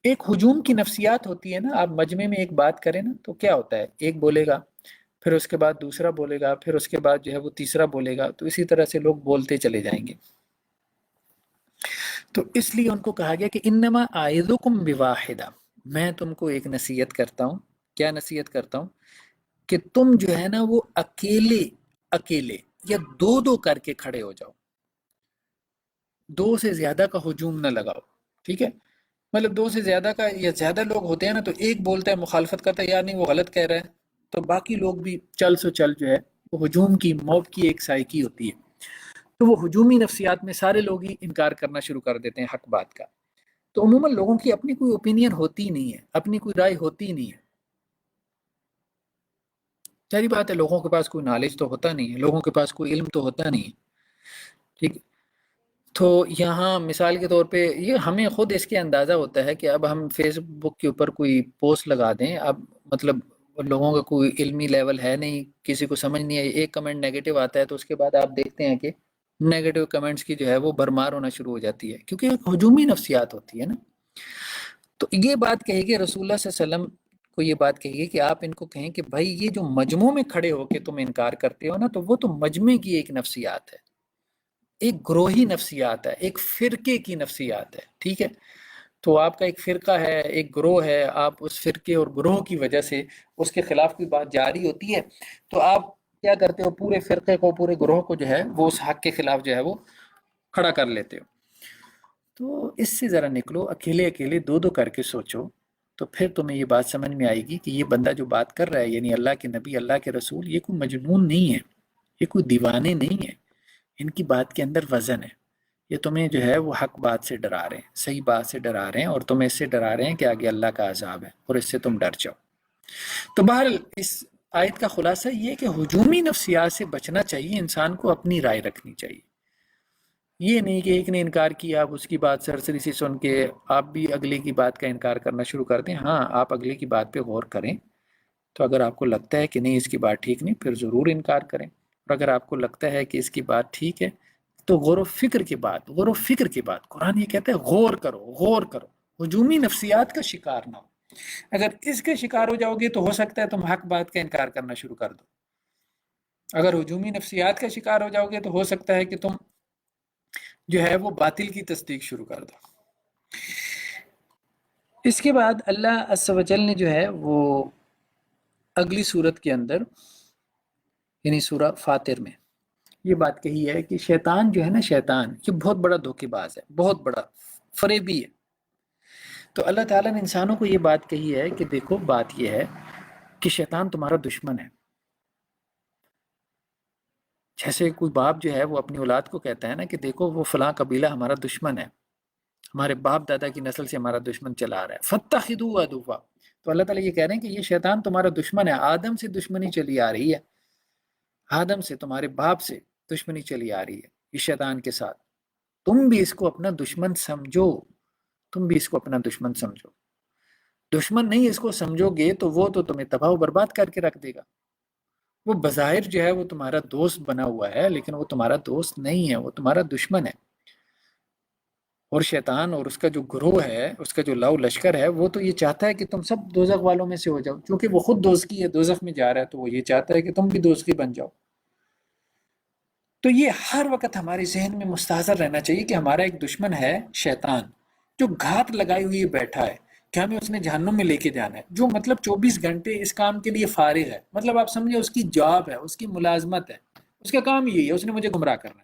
ایک ہجوم کی نفسیات ہوتی ہے نا، آپ مجمع میں ایک بات کریں نا تو کیا ہوتا ہے، ایک بولے گا، پھر اس کے بعد دوسرا بولے گا، پھر اس کے بعد جو ہے وہ تیسرا بولے گا، تو اسی طرح سے لوگ بولتے چلے جائیں گے۔ تو اس لیے ان کو کہا گیا کہ انما اعظکم بواحدہ، میں تم کو ایک نصیحت کرتا ہوں۔ کیا نصیحت کرتا ہوں؟ کہ تم جو ہے نا وہ اکیلے اکیلے یا 2 کر کے کھڑے ہو جاؤ، 2 سے زیادہ کا ہجوم نہ لگاؤ، ٹھیک ہے؟ مطلب 2 سے زیادہ کا یا زیادہ لوگ ہوتے ہیں نا، تو ایک بولتا ہے مخالفت کرتا ہے، یا نہیں وہ غلط کہہ رہا ہے، تو باقی لوگ بھی چل سو چل جو ہے وہ ہجوم کی، موب کی ایک سائیکی ہوتی ہے، تو وہ ہجومی نفسیات میں سارے لوگ ہی انکار کرنا شروع کر دیتے ہیں حق بات کا۔ تو عموماً لوگوں کی اپنی کوئی اوپینین ہوتی نہیں ہے، اپنی کوئی رائے ہوتی نہیں ہے، ساری بات ہے، لوگوں کے پاس کوئی نالج تو ہوتا نہیں ہے، لوگوں کے پاس کوئی علم تو ہوتا نہیں ہے، ٹھیک ہے؟ تو یہاں مثال کے طور پہ یہ ہمیں خود اس کے اندازہ ہوتا ہے کہ اب ہم فیس بک کے اوپر کوئی پوسٹ لگا دیں، اب مطلب لوگوں کا کوئی علمی لیول ہے نہیں، کسی کو سمجھ نہیں ہے، ایک کمنٹ نیگیٹو آتا ہے تو اس کے بعد آپ دیکھتے ہیں کہ نیگیٹو کمنٹس کی جو ہے وہ بھرمار ہونا شروع ہو جاتی ہے، کیونکہ ایک ہجومی نفسیات ہوتی ہے نا۔ تو یہ بات کہے گی رسول اللہ صلی اللہ علیہ وسلم کو، یہ بات کہے گی کہ آپ ان کو کہیں کہ بھائی یہ جو مجموع میں کھڑے ہو کے تم انکار کرتے ہو نا، تو وہ تو مجمع کی ایک نفسیات ہے، ایک گروہی نفسیات ہے، ایک فرقے کی نفسیات ہے، ٹھیک ہے؟ تو آپ کا ایک فرقہ ہے، ایک گروہ ہے، آپ اس فرقے اور گروہ کی وجہ سے اس کے خلاف کوئی بات جاری ہوتی ہے تو آپ کیا کرتے ہو، پورے فرقے کو، پورے گروہ کو جو ہے وہ اس حق کے خلاف جو ہے وہ کھڑا کر لیتے ہو۔ تو اس سے ذرا نکلو، اکیلے اکیلے 2 کر کے سوچو، تو پھر تمہیں یہ بات سمجھ میں آئے گی کہ یہ بندہ جو بات کر رہا ہے، یعنی اللہ کے نبی، اللہ کے رسول، یہ کوئی مجنون نہیں ہے، یہ کوئی دیوانے نہیں ہے، ان کی بات کے اندر وزن ہے، یہ تمہیں جو ہے وہ حق بات سے ڈرا رہے ہیں، صحیح بات سے ڈرا رہے ہیں، اور تمہیں اس سے ڈرا رہے ہیں کہ آگے اللہ کا عذاب ہے، اور اس سے تم ڈر جاؤ۔ تو بہرحال اس آیت کا خلاصہ یہ ہے کہ ہجومی نفسیات سے بچنا چاہیے، انسان کو اپنی رائے رکھنی چاہیے، یہ نہیں کہ ایک نے انکار کیا آپ اس کی بات سرسری سی سن کے آپ بھی اگلے کی بات کا انکار کرنا شروع کر دیں۔ ہاں، آپ اگلے کی بات پہ غور کریں، تو اگر آپ کو لگتا ہے کہ نہیں اس کی بات ٹھیک نہیں، پھر ضرور انکار کریں، اور اگر آپ کو لگتا ہے کہ اس کی بات ٹھیک ہے تو غور و فکر کے بعد، غور و فکر کے بعد، قرآن یہ کہتا ہے غور کرو، غور کرو، ہجومی نفسیات کا شکار نہ ہو۔ اگر اس کے شکار ہو جاؤ گے تو ہو سکتا ہے تم حق بات کا انکار کرنا شروع کر دو، اگر ہجومی نفسیات کا شکار ہو جاؤ گے تو ہو سکتا ہے کہ تم جو ہے وہ باطل کی تصدیق شروع کر دو۔ اس کے بعد اللہ عز و جل نے جو ہے وہ اگلی صورت کے اندر، یعنی سورہ فاطر میں، یہ بات کہی ہے کہ شیطان جو ہے نا، شیطان یہ بہت بڑا دھوکے باز ہے، بہت بڑا فریبی ہے۔ تو اللہ تعالیٰ نے انسانوں کو یہ بات کہی ہے کہ دیکھو بات یہ ہے کہ شیطان تمہارا دشمن ہے۔ جیسے کوئی باپ جو ہے وہ اپنی اولاد کو کہتا ہے نا کہ دیکھو وہ فلاں قبیلہ ہمارا دشمن ہے، ہمارے باپ دادا کی نسل سے ہمارا دشمن چلا آ رہا ہے، فَاتَّخِذُوهُ عَدُوًّا۔ تو اللہ تعالیٰ یہ کہہ رہے ہیں کہ یہ شیطان تمہارا دشمن ہے، آدم سے دشمنی چلی آ رہی ہے، آدم سے، تمہارے باپ سے دشمنی چلی آ رہی ہے یہ شیطان کے ساتھ، تم بھی اس کو اپنا دشمن سمجھو، تم بھی اس کو اپنا دشمن سمجھو۔ دشمن نہیں اس کو سمجھو گے تو وہ تو تمہیں تباہ و برباد کر کے رکھ دے گا۔ وہ بظاہر جو ہے وہ تمہارا دوست بنا ہوا ہے، لیکن وہ تمہارا دوست نہیں ہے، وہ تمہارا دشمن ہے۔ اور شیطان اور اس کا جو گروہ ہے، اس کا جو لو لشکر ہے، وہ تو یہ چاہتا ہے کہ تم سب دوزخ والوں میں سے ہو جاؤ، کیونکہ وہ خود دوزخی ہے، دوزخ میں جا رہا ہے، تو وہ یہ چاہتا ہے کہ تم بھی دوزخی بن جاؤ۔ تو یہ ہر وقت ہمارے ذہن میں مستحضر رہنا چاہیے کہ ہمارا ایک دشمن ہے شیطان، جو گھات لگائی ہوئی بیٹھا ہے کہ ہمیں اس نے جہنم میں لے کے جانا ہے، جو مطلب 24 گھنٹے اس کام کے لیے فارغ ہے، مطلب آپ سمجھے اس کی جاب ہے، اس کی ملازمت ہے، اس کا کام یہی ہے، اس نے مجھے گمراہ کرنا ہے،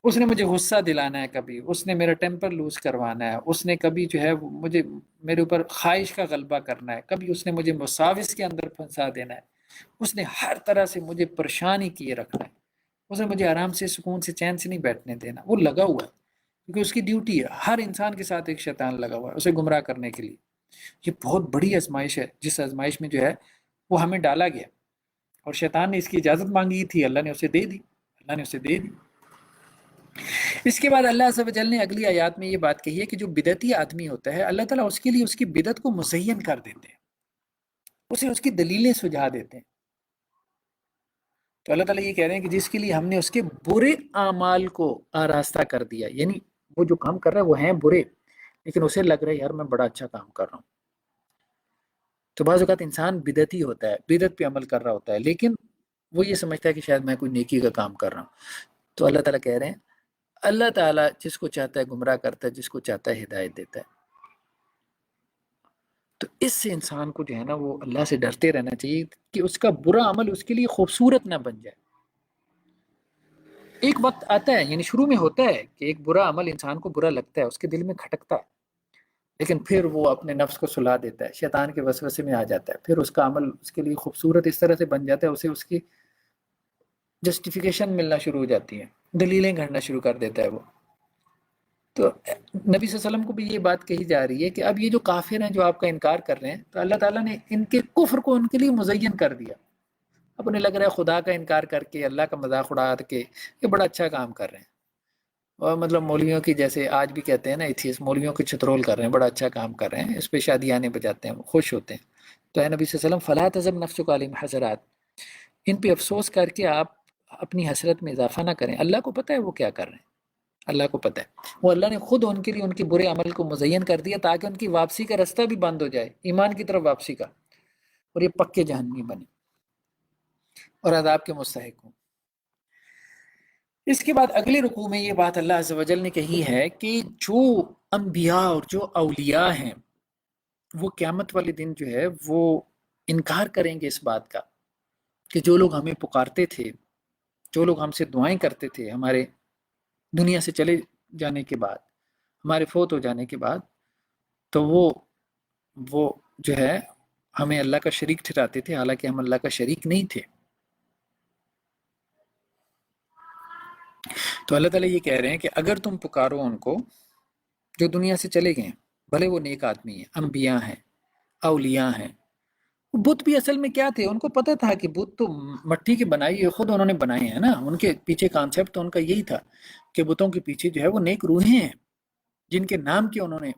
اس نے مجھے غصہ دلانا ہے، کبھی اس نے میرا ٹیمپر لوز کروانا ہے، اس نے کبھی جو ہے مجھے میرے اوپر خواہش کا غلبہ کرنا ہے، کبھی اس نے مجھے مساوس کے اندر پھنسا دینا ہے، اس نے ہر طرح سے مجھے پریشانی کیے رکھنا ہے، اس نے مجھے آرام سے سکون سے چین سے نہیں بیٹھنے دینا، وہ لگا ہوا ہے کیونکہ اس کی ڈیوٹی ہے، ہر انسان کے ساتھ ایک شیطان لگا ہوا ہے اسے گمراہ کرنے کے لیے۔ یہ بہت بڑی آزمائش ہے، جس آزمائش میں جو ہے وہ ہمیں ڈالا گیا، اور شیطان نے اس کی اجازت مانگی تھی، اللہ نے اسے دے دی، اللہ نے اسے دے دی۔ اس کے بعد اللہ عز و جل نے اگلی آیات میں یہ بات کہی ہے کہ جو بدعتی آدمی ہوتا ہے، اللہ تعالیٰ اس کے لیے اس کی بدعت کو مزین کر دیتے ہیں، اسے اس کی دلیلیں سجھا دیتے ہیں۔ تو اللہ تعالیٰ یہ کہہ رہے ہیں کہ جس کے لیے ہم نے اس کے برے اعمال کو آراستہ کر دیا، یعنی وہ جو کام کر رہا ہے وہ ہیں برے، لیکن اسے لگ رہا ہے یار میں بڑا اچھا کام کر رہا ہوں۔ تو بعض اوقات انسان بدعتی ہوتا ہے، بدعت پہ عمل کر رہا ہوتا ہے، لیکن وہ یہ سمجھتا ہے کہ شاید میں کوئی نیکی کا کام کر رہا ہوں۔ تو اللہ تعالیٰ کہہ رہے ہیں اللہ تعالیٰ جس کو چاہتا ہے گمراہ کرتا ہے، جس کو چاہتا ہے ہدایت دیتا ہے۔ تو اس سے انسان کو جو ہے نا وہ اللہ سے ڈرتے رہنا چاہیے کہ اس کا برا عمل اس کے لیے خوبصورت نہ بن جائے۔ ایک وقت آتا ہے، یعنی شروع میں ہوتا ہے کہ ایک برا عمل انسان کو برا لگتا ہے، اس کے دل میں کھٹکتا ہے، لیکن پھر وہ اپنے نفس کو سلا دیتا ہے، شیطان کے وسوسے میں آ جاتا ہے، پھر اس کا عمل اس کے لیے خوبصورت اس طرح سے بن جاتا ہے، اسے اس کی جسٹیفیکیشن ملنا شروع ہو جاتی ہے، دلیلیں گھڑنا شروع کر دیتا ہے وہ۔ تو نبی صلی اللہ علیہ وسلم کو بھی یہ بات کہی جا رہی ہے کہ اب یہ جو کافر ہیں جو آپ کا انکار کر رہے ہیں، تو اللہ تعالیٰ نے ان کے کفر کو ان کے لیے مزین کر دیا۔ اب انہیں لگ رہا ہے خدا کا انکار کر کے، اللہ کا مذاق اڑا کے یہ بڑا اچھا کام کر رہے ہیں، اور مطلب مولویوں کی جیسے آج بھی کہتے ہیں نا ایتھیسٹ، مولویوں کی چھترول کر رہے ہیں، بڑا اچھا کام کر رہے ہیں، اس پہ شادیانے بجاتے ہیں، وہ خوش ہوتے ہیں۔ تو اے نبی صلی اللہ علیہ وسلم فلا تذب نفسک علیہم حسرات، ان پہ افسوس کر کے آپ اپنی حسرت میں اضافہ نہ کریں، اللہ کو پتہ ہے وہ کیا کر رہے ہیں، اللہ کو پتہ ہے، وہ اللہ نے خود ان کے لیے ان کے برے عمل کو مزین کر دیا تاکہ ان کی واپسی کا راستہ بھی بند ہو جائے، ایمان کی طرف واپسی کا، اور یہ پکے جہنمی بنے اور عذاب کے مستحق ہوں۔ اس کے بعد اگلے رکوع میں یہ بات اللہ عز و جل نے کہی ہے کہ جو انبیاء اور جو اولیاء ہیں وہ قیامت والے دن جو ہے وہ انکار کریں گے اس بات کا کہ جو لوگ ہمیں پکارتے تھے، جو لوگ ہم سے دعائیں کرتے تھے ہمارے دنیا سے چلے جانے کے بعد، ہمارے فوت ہو جانے کے بعد، تو وہ جو ہے ہمیں اللہ کا شریک ٹھہراتے تھے، حالانکہ ہم اللہ کا شریک نہیں تھے۔ تو اللہ تعالیٰ یہ کہہ رہے ہیں کہ اگر تم پکارو ان کو جو دنیا سے چلے گئے ہیں، بھلے وہ نیک آدمی ہیں، انبیاء ہیں، اولیاء ہیں، بت بھی اصل میں کیا تھے، ان کو پتہ تھا کہ بت تو مٹی کے بنائی ہے، خود انہوں نے بنائے ہیں نا، ان کے پیچھے کانسیپٹ تو ان کا یہی تھا کہ بتوں کے پیچھے جو ہے وہ نیک روحیں ہیں جن کے نام کی انہوں نے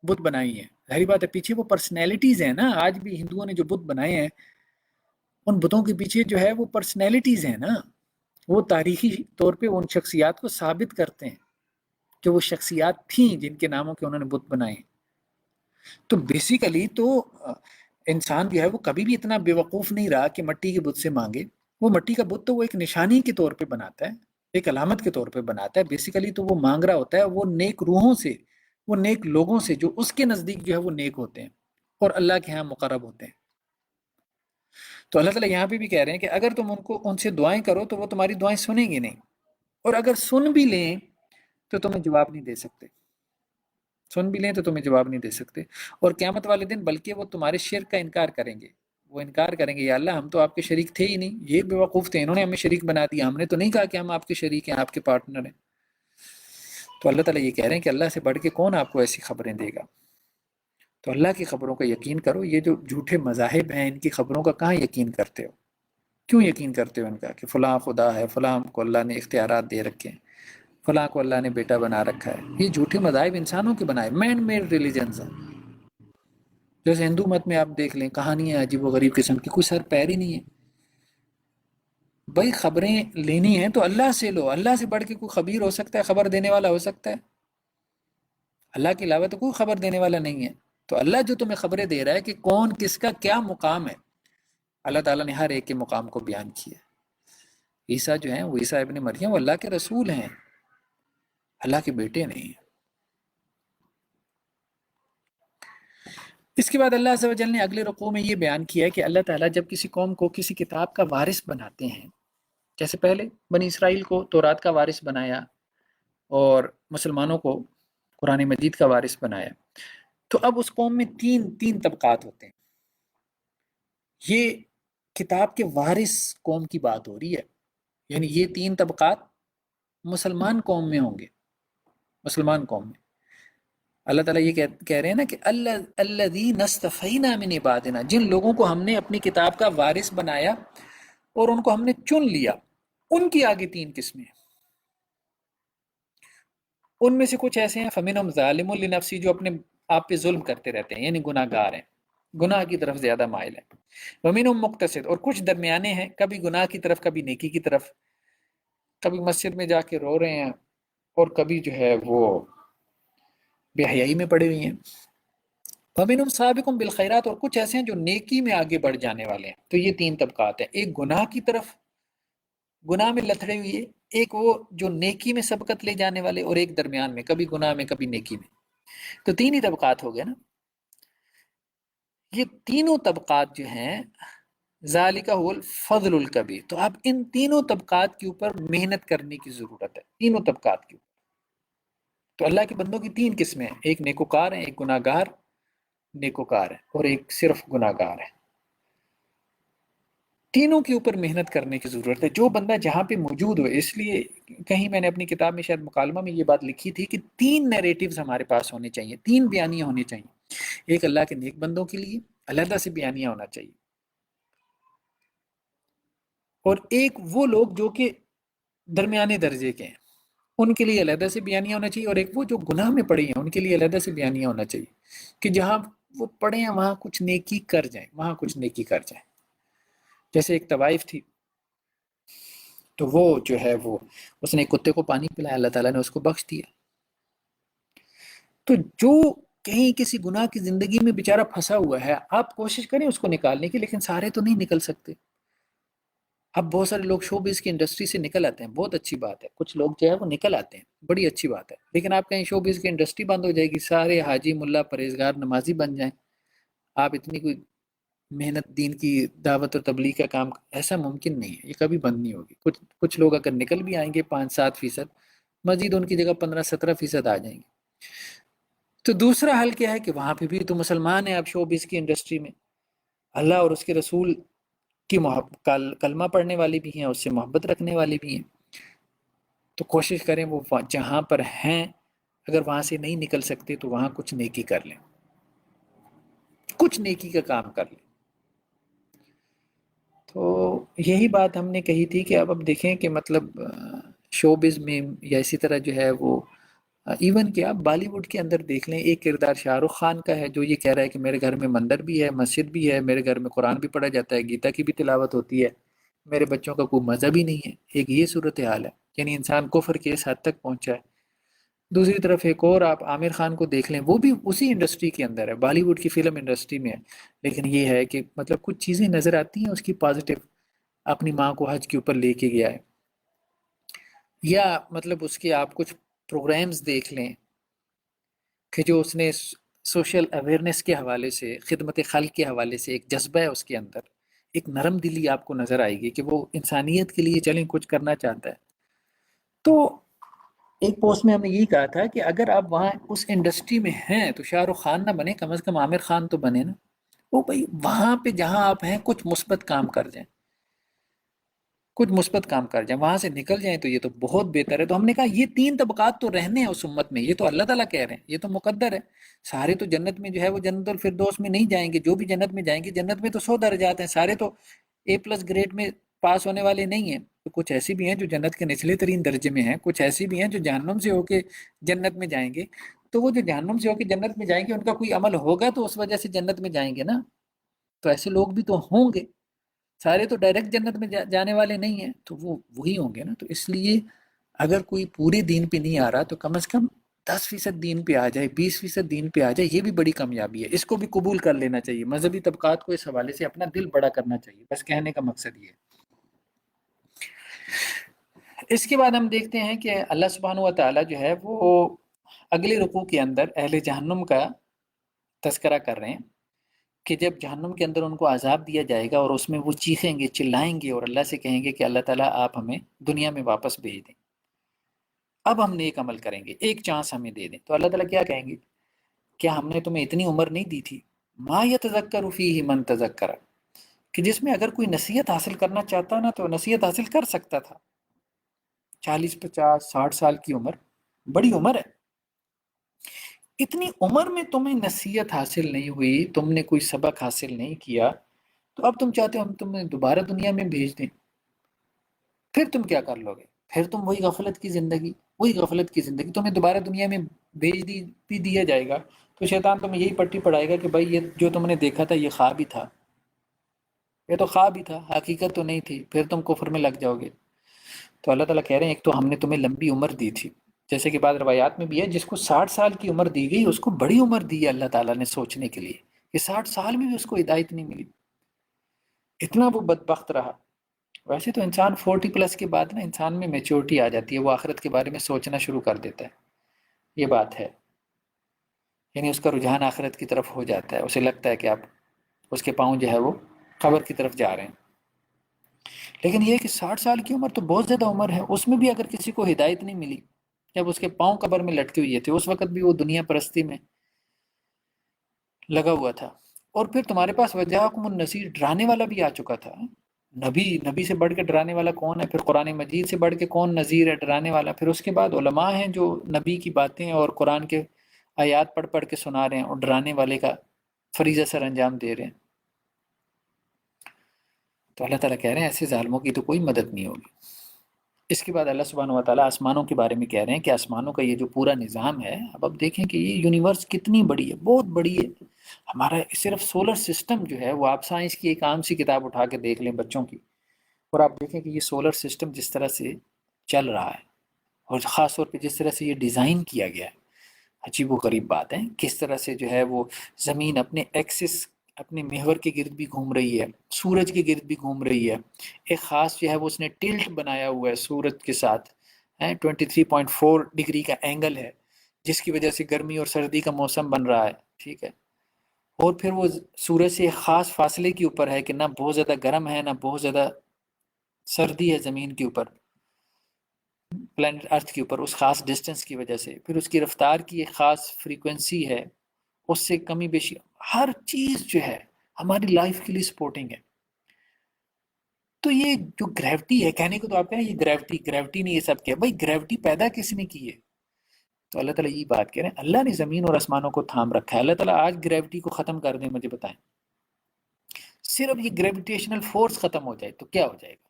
بت بنائی ہیں۔ ظاہری بات ہے پیچھے وہ پرسنالٹیز ہیں نا، آج بھی ہندوؤں نے جو بت بنائے ہیں ان بتوں کے پیچھے جو ہے وہ پرسنالٹیز ہیں نا، وہ تاریخی طور پہ ان شخصیات کو ثابت کرتے ہیں کہ وہ شخصیات تھیں جن کے ناموں کے انہوں نے بت بنائے۔ تو بیسیکلی تو انسان جو ہے وہ کبھی بھی اتنا بے وقوف نہیں رہا کہ مٹی کے بت سے مانگے، وہ مٹی کا بت تو وہ ایک نشانی کے طور پہ بناتا ہے، ایک علامت کے طور پہ بناتا ہے، بیسیکلی تو وہ مانگ رہا ہوتا ہے وہ نیک روحوں سے، وہ نیک لوگوں سے جو اس کے نزدیک جو ہے وہ نیک ہوتے ہیں اور اللہ کے ہاں مقرب ہوتے ہیں۔ تو اللہ تعالیٰ یہاں پہ بھی کہہ رہے ہیں کہ اگر تم ان سے دعائیں کرو تو وہ تمہاری دعائیں سنیں گی نہیں، اور اگر سن بھی لیں تو تمہیں جواب نہیں دے سکتے، سن بھی لیں تو تمہیں جواب نہیں دے سکتے۔ اور قیامت والے دن بلکہ وہ تمہارے شرک کا انکار کریں گے، وہ انکار کریں گے، یا اللہ ہم تو آپ کے شریک تھے ہی نہیں، یہ بیوقوف تھے، انہوں نے ہمیں شریک بنا دیا، ہم نے تو نہیں کہا کہ ہم آپ کے شریک ہیں، آپ کے پارٹنر ہیں۔ تو اللہ تعالیٰ یہ کہہ رہے ہیں کہ اللہ سے بڑھ کے کون آپ کو ایسی خبریں دے گا؟ تو اللہ کی خبروں کا یقین کرو۔ یہ جو جھوٹے مذاہب ہیں ان کی خبروں کا کہاں یقین کرتے ہو؟ کیوں یقین کرتے ہو ان کا کہ فلاں خدا ہے، فلاں کو اللہ نے اختیارات دے رکھے ہیں، فلاں کو اللہ نے بیٹا بنا رکھا ہے؟ یہ جھوٹے مذاہب انسانوں کے بنائے، مین میڈ ریلیجنز ہیں۔ جیسے ہندو مت میں آپ دیکھ لیں، کہانیاں عجیب و غریب قسم کی، کوئی سر پیر ہی نہیں ہے۔ بھائی خبریں لینی ہیں تو اللہ سے لو، اللہ سے بڑھ کے کوئی خبیر ہو سکتا ہے، خبر دینے والا ہو سکتا ہے؟ اللہ کے علاوہ تو کوئی خبر دینے والا نہیں ہے۔ تو اللہ جو تمہیں خبریں دے رہا ہے کہ کون کس کا کیا مقام ہے، اللہ تعالیٰ نے ہر ایک کے مقام کو بیان کیا ہے۔ عیسیٰ جو ہیں وہ عیسیٰ ابن مریم وہ اللہ کے رسول ہیں، اللہ کے بیٹے نہیں ہیں۔ اس کے بعد اللہ عز و جل نے اگلے رکوع میں یہ بیان کیا ہے کہ اللہ تعالیٰ جب کسی قوم کو کسی کتاب کا وارث بناتے ہیں، جیسے پہلے بنی اسرائیل کو تورات کا وارث بنایا اور مسلمانوں کو قرآن مجید کا وارث بنایا، تو اب اس قوم میں تین طبقات ہوتے ہیں۔ یہ کتاب کے وارث قوم کی بات ہو رہی ہے، یعنی یہ تین طبقات مسلمان قوم میں ہوں گے، مسلمان قوم میں۔ اللہ تعالیٰ یہ کہہ رہے ہیں نا کہ الذین اصطفینا من عبادنا، جن لوگوں کو ہم نے اپنی کتاب کا وارث بنایا اور ان کو ہم نے چن لیا، ان کی آگے تین قسمیں ہیں۔ ان میں سے کچھ ایسے ہیں فمنہم ظالم لنفسی، جو اپنے آپ پہ ظلم کرتے رہتے ہیں، یعنی گناہ گار ہیں، گناہ کی طرف زیادہ مائل ہیں۔ ومنہم مقتصد، اور کچھ درمیانے ہیں، کبھی گناہ کی طرف کبھی نیکی کی طرف، کبھی مسجد میں جا کے رو رہے ہیں اور کبھی جو ہے وہ بے حیائی میں پڑے ہوئی ہیں۔ وَمِنْهُمْ سَابِقٌ بِالْخَيْرَاتِ، اور کچھ ایسے ہیں جو نیکی میں آگے بڑھ جانے والے ہیں۔ تو یہ تین طبقات ہیں، ایک گناہ کی طرف گناہ میں لتھڑے ہوئے، ایک وہ جو نیکی میں سبقت لے جانے والے، اور ایک درمیان میں، کبھی گناہ میں کبھی نیکی میں۔ تو تین ہی طبقات ہو گئے نا۔ یہ تینوں طبقات جو ہیں ذالک هو الفضل الکبیر، تو اب ان تینوں طبقات کے اوپر محنت کرنے کی ضرورت ہے، تینوں طبقات کی۔ تو اللہ کے بندوں کی تین قسمیں ہیں، ایک نیکوکار ہیں، ایک گناہ گار نیکوکار ہے، اور ایک صرف گناہ گار ہے۔ تینوں کے اوپر محنت کرنے کی ضرورت ہے، جو بندہ جہاں پہ موجود ہو۔ اس لیے کہیں میں نے اپنی کتاب میں شاید مکالمہ میں یہ بات لکھی تھی کہ تین نیریٹیوز ہمارے پاس ہونے چاہیے، تین بیانیاں ہونی چاہیے۔ ایک اللہ کے نیک بندوں کے لیے علیحدہ سے بیانیہ ہونا چاہیے، اور ایک وہ لوگ جو کہ درمیانے درجے کے ہیں ان کے لیے علیحدہ سے بیانیہ ہونا چاہیے، اور ایک وہ جو گناہ میں پڑے ہیں ان کے لیے علیحدہ سے بیانیہ ہونا چاہیے، کہ جہاں وہ پڑے ہیں وہاں کچھ نیکی کر جائیں، وہاں کچھ نیکی کر جائیں۔ جیسے ایک طوائف تھی، تو وہ جو ہے وہ اس نے ایک کتے کو پانی پلایا، اللہ تعالیٰ نے اس کو بخش دیا۔ تو جو کہیں کسی گناہ کی زندگی میں بیچارہ پھنسا ہوا ہے، آپ کوشش کریں اس کو نکالنے کی، لیکن سارے تو نہیں نکل سکتے۔ اب بہت سارے لوگ شو بز کی انڈسٹری سے نکل آتے ہیں، بہت اچھی بات ہے، کچھ لوگ جو ہے وہ نکل آتے ہیں، بڑی اچھی بات ہے، لیکن آپ کہیں شو بز کی انڈسٹری بند ہو جائے گی، سارے حاجی ملا پرہیزگار نمازی بن جائیں، آپ اتنی کوئی محنت دین کی دعوت اور تبلیغ کا کام، ایسا ممکن نہیں ہے، یہ کبھی بند نہیں ہوگی۔ کچھ لوگ اگر نکل بھی آئیں گے 5-7%، مزید ان کی جگہ 15-17% آ جائیں گے۔ تو دوسرا حل کیا ہے کہ وہاں پہ بھی تو مسلمان ہیں، آپ شو بز کی انڈسٹری میں اللہ اور اس کے رسول کی کلمہ پڑھنے والے بھی ہیں، اس سے محبت رکھنے والے بھی ہیں، تو کوشش کریں وہ جہاں پر ہیں، اگر وہاں سے نہیں نکل سکتے تو وہاں کچھ نیکی کر لیں، کچھ نیکی کا کام کر لیں۔ تو یہی بات ہم نے کہی تھی کہ اب دیکھیں کہ مطلب شوبز میں یا اسی طرح جو ہے وہ ایون کہ آپ بالی ووڈ کے اندر دیکھ لیں، ایک کردار شاہ رخ خان کا ہے جو یہ کہہ رہا ہے کہ میرے گھر میں مندر بھی ہے، مسجد بھی ہے، میرے گھر میں قرآن بھی پڑھا جاتا ہے، گیتا کی بھی تلاوت ہوتی ہے، میرے بچوں کا کوئی مذہب ہی نہیں ہے۔ ایک یہ صورتحال ہے، یعنی انسان کفر کے اس حد تک پہنچا ہے۔ دوسری طرف ایک اور آپ عامر خان کو دیکھ لیں، وہ بھی اسی انڈسٹری کے اندر ہے، بالی ووڈ کی فلم انڈسٹری میں ہے، لیکن یہ ہے کہ مطلب کچھ چیزیں نظر آتی ہیں اس کی پازیٹیو، اپنی ماں کو حج کے اوپر لے کے گیا ہے، یا مطلب اس کے آپ کچھ پروگرامز دیکھ لیں کہ جو اس نے سوشل اویئرنیس کے حوالے سے، خدمت خلق کے حوالے سے ایک جذبہ ہے اس کے اندر، ایک نرم دلی آپ کو نظر آئے گی کہ وہ انسانیت کے لیے چلیں کچھ کرنا چاہتا ہے. تو ایک پوسٹ میں ہم نے یہی کہا تھا کہ اگر آپ وہاں اس انڈسٹری میں ہیں تو شاہ رخ خان نہ بنے، کم از کم عامر خان تو بنے نا. وہ بھائی وہاں پہ جہاں آپ ہیں کچھ مثبت کام کر جائیں، کچھ مثبت کام کر جائیں، وہاں سے نکل جائیں تو یہ تو بہت بہتر ہے. تو ہم نے کہا یہ تین طبقات تو رہنے ہیں اس امت میں، یہ تو اللہ تعالیٰ کہہ رہے ہیں، یہ تو مقدر ہے. سارے تو جنت میں جو ہے وہ جنت الفردوس میں نہیں جائیں گے، جو بھی جنت میں جائیں گے، جنت میں تو 100 درجات ہیں، سارے تو A+ گریڈ میں پاس ہونے والے نہیں ہیں. تو کچھ ایسی بھی ہیں جو جنت کے نچلے ترین درجے میں ہیں، کچھ ایسی بھی ہیں جو جہنم سے ہو کے جنت میں جائیں گے. تو وہ جو جہنم سے ہو کے جنت میں جائیں گے ان کا کوئی عمل ہوگا تو اس وجہ سے جنت میں جائیں گے نا. تو ایسے لوگ بھی تو ہوں گے، سارے تو ڈائریکٹ جنت میں جانے والے نہیں ہیں، تو وہ وہی ہوں گے نا. تو اس لیے اگر کوئی پورے دین پہ نہیں آ رہا تو کم از کم 10% دین پہ آ جائے، 20% دین پہ آ جائے، یہ بھی بڑی کامیابی ہے. اس کو بھی قبول کر لینا چاہیے. مذہبی طبقات کو اس حوالے سے اپنا دل بڑا کرنا چاہیے. بس کہنے کا مقصد یہ ہے. اس کے بعد ہم دیکھتے ہیں کہ اللہ سبحانہ و تعالیٰ جو ہے وہ اگلے رکوع کے اندر اہل جہنم کا تذکرہ کر رہے ہیں کہ جب جہنم کے اندر ان کو عذاب دیا جائے گا اور اس میں وہ چیخیں گے، چلائیں گے اور اللہ سے کہیں گے کہ اللہ تعالیٰ آپ ہمیں دنیا میں واپس بھیج دیں، اب ہم نیک عمل کریں گے، ایک چانس ہمیں دے دیں. تو اللہ تعالیٰ کیا کہیں گے؟ کیا ہم نے تمہیں اتنی عمر نہیں دی تھی؟ ما یتذکر فیہ من تذکر، کہ جس میں اگر کوئی نصیحت حاصل کرنا چاہتا نا تو نصیحت حاصل کر سکتا تھا. 40 50 60 سال کی عمر بڑی عمر ہے. اتنی عمر میں تمہیں نصیحت حاصل نہیں ہوئی، تم نے کوئی سبق حاصل نہیں کیا، تو اب تم چاہتے ہو ہم تمہیں دوبارہ دنیا میں بھیج دیں. پھر تم کیا کر لو گے؟ پھر تم وہی غفلت کی زندگی تمہیں دوبارہ دنیا میں بھیج بھی دیا جائے گا تو شیطان تمہیں یہی پٹی پڑھائے گا کہ بھائی یہ جو تم نے دیکھا تھا یہ خواب ہی تھا، یہ تو خواب ہی تھا، حقیقت تو نہیں تھی. پھر تم کفر میں لگ جاؤ گے. تو اللہ تعالیٰ کہہ رہے ہیں ایک تو ہم نے تمہیں لمبی عمر دی تھی، جیسے کہ بعض روایات میں بھی ہے جس کو 60 سال کی عمر دی گئی اس کو بڑی عمر دی ہے اللہ تعالیٰ نے سوچنے کے لیے، کہ 60 سال میں بھی اس کو ہدایت نہیں ملی، اتنا وہ بدبخت رہا. ویسے تو انسان 40+ کے بعد نا انسان میں میچورٹی آ جاتی ہے، وہ آخرت کے بارے میں سوچنا شروع کر دیتا ہے. یہ بات ہے، یعنی اس کا رجحان آخرت کی طرف ہو جاتا ہے، اسے لگتا ہے کہ اب اس کے پاؤں جو ہے وہ قبر کی طرف جا رہے ہیں. لیکن یہ کہ 60 سال کی عمر تو بہت زیادہ عمر ہے، اس میں بھی اگر کسی کو ہدایت نہیں ملی، جب اس کے پاؤں قبر میں لٹکے ہوئے تھے اس وقت بھی وہ دنیا پرستی میں لگا ہوا تھا. اور پھر تمہارے پاس وجاءکم النذیر، ڈرانے والا بھی آ چکا تھا. نبی سے بڑھ کے ڈرانے والا کون ہے؟ پھر قرآن مجید سے بڑھ کے کون نذیر ہے، ڈرانے والا؟ پھر اس کے بعد علماء ہیں جو نبی کی باتیں اور قرآن کے آیات پڑھ پڑھ کے سنا رہے ہیں اور ڈرانے والے کا فریضہ سر انجام دے رہے ہیں. تو اللہ تعالیٰ کہہ رہے ہیں ایسے ظالموں کی تو کوئی مدد نہیں ہوگی. اس کے بعد اللہ سبحانہ و تعالیٰ آسمانوں کے بارے میں کہہ رہے ہیں کہ آسمانوں کا یہ جو پورا نظام ہے، اب دیکھیں کہ یہ یونیورس کتنی بڑی ہے، بہت بڑی ہے. ہمارا صرف سولر سسٹم جو ہے وہ آپ سائنس کی ایک عام سی کتاب اٹھا کے دیکھ لیں بچوں کی، اور آپ دیکھیں کہ یہ سولر سسٹم جس طرح سے چل رہا ہے اور خاص طور پہ جس طرح سے یہ ڈیزائن کیا گیا ہے، عجیب و غریب بات ہے. کس طرح سے جو ہے وہ زمین اپنے ایکسس، اپنے محور کے گرد بھی گھوم رہی ہے، سورج کے گرد بھی گھوم رہی ہے. ایک خاص جو ہے وہ اس نے ٹلٹ بنایا ہوا ہے سورج کے ساتھ، 23.4 ڈگری کا اینگل ہے جس کی وجہ سے گرمی اور سردی کا موسم بن رہا ہے. ٹھیک ہے. اور پھر وہ سورج سے ایک خاص فاصلے کے اوپر ہے کہ نہ بہت زیادہ گرم ہے نہ بہت زیادہ سردی ہے زمین کے اوپر، پلانٹ ارتھ کے اوپر، اس خاص ڈسٹنس کی وجہ سے. پھر اس کی رفتار کی ایک خاص فریکوینسی ہے، اس سے کمی بیشی ہر چیز جو ہے ہماری لائف کے لیے سپورٹنگ ہے. تو یہ جو گریوٹی ہے، کہنے کو تو آپ کہیں یہ گریوٹی نے یہ سب کیا، بھائی گریوٹی پیدا کس نے کی ہے؟ تو اللہ تعالیٰ یہ بات کہہ رہے ہیں اللہ نے زمین اور آسمانوں کو تھام رکھا ہے. اللہ تعالیٰ آج گریوٹی کو ختم کر دیں، مجھے بتائیں صرف یہ گریویٹیشنل فورس ختم ہو جائے تو کیا ہو جائے گا؟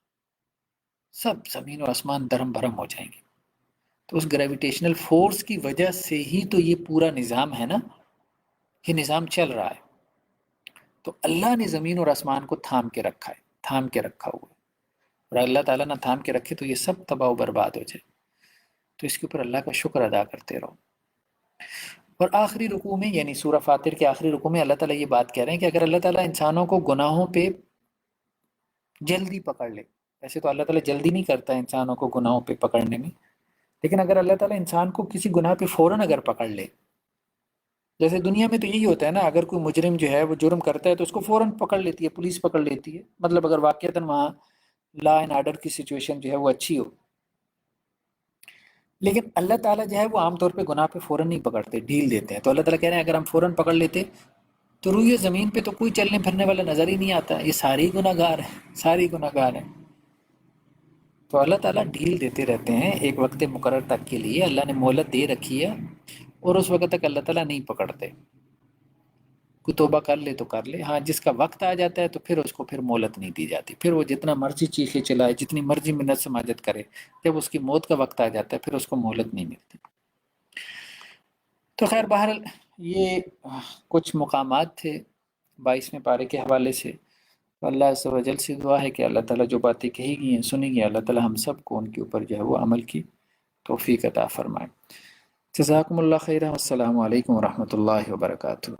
سب زمین و آسمان درم برم ہو جائیں گے. تو اس گریویٹیشنل فورس کی وجہ سے ہی تو یہ پورا نظام ہے نا، یہ نظام چل رہا ہے. تو اللہ نے زمین اور آسمان کو تھام کے رکھا ہے، تھام کے رکھا ہوا ہے. اور اللہ تعالیٰ نہ تھام کے رکھے تو یہ سب تباہ و برباد ہو جائے. تو اس کے اوپر اللہ کا شکر ادا کرتے رہو. اور آخری رکوع میں یعنی سورہ فاتر کے آخری رکوع میں اللہ تعالیٰ یہ بات کہہ رہے ہیں کہ اگر اللہ تعالیٰ انسانوں کو گناہوں پہ جلدی پکڑ لے، ویسے تو اللہ تعالیٰ جلدی نہیں کرتا انسانوں کو گناہوں پہ پکڑنے میں، لیکن اگر اللہ تعالیٰ انسان کو کسی گناہ پہ فوراً اگر پکڑ لے جیسے دنیا میں تو یہی ہوتا ہے نا، اگر کوئی مجرم جو ہے وہ جرم کرتا ہے تو اس کو فوراً پکڑ لیتی ہے، پولیس پکڑ لیتی ہے، مطلب اگر واقعتاً وہاں لا اینڈ آرڈر کی سچویشن جو ہے وہ اچھی ہو۔ لیکن اللہ تعالیٰ جو ہے وہ عام طور پہ گناہ پہ فوراً نہیں پکڑتے، ڈھیل دیتے ہیں۔ تو اللہ تعالیٰ کہہ رہے ہیں اگر ہم فوراً پکڑ لیتے تو روئے زمین پہ تو کوئی چلنے پھرنے والا نظر ہی نہیں آتا، یہ ساری گناہ گار ہیں، ساری گناہ گار ہیں۔ تو اللہ تعالیٰ ڈھیل دیتے رہتے ہیں ایک وقت مقرر تک کے لیے، اللہ نے مہلت دے رکھی ہے، اور اس وقت تک اللہ تعالیٰ نہیں پکڑتے۔ کوئی توبہ کر لے تو کر لے، ہاں جس کا وقت آ جاتا ہے تو پھر اس کو پھر مہلت نہیں دی جاتی، پھر وہ جتنا مرضی چیخے چلائے، جتنی مرضی منت سماجت کرے، جب اس کی موت کا وقت آ جاتا ہے پھر اس کو مہلت نہیں ملتی۔ تو خیر بہرحال یہ کچھ مقامات تھے 22ویں پارے کے حوالے سے۔ تو اللہ عز و جل سے دعا ہے کہ اللہ تعالیٰ جو باتیں کہی گئی ہیں سنی گئی، اللہ تعالیٰ ہم سب کو ان کے اوپر جو ہے وہ عمل کی توفیق عطا فرمائے۔ جزاکم اللہ خیرہ، السلام علیکم ورحمۃ اللہ وبرکاتہ۔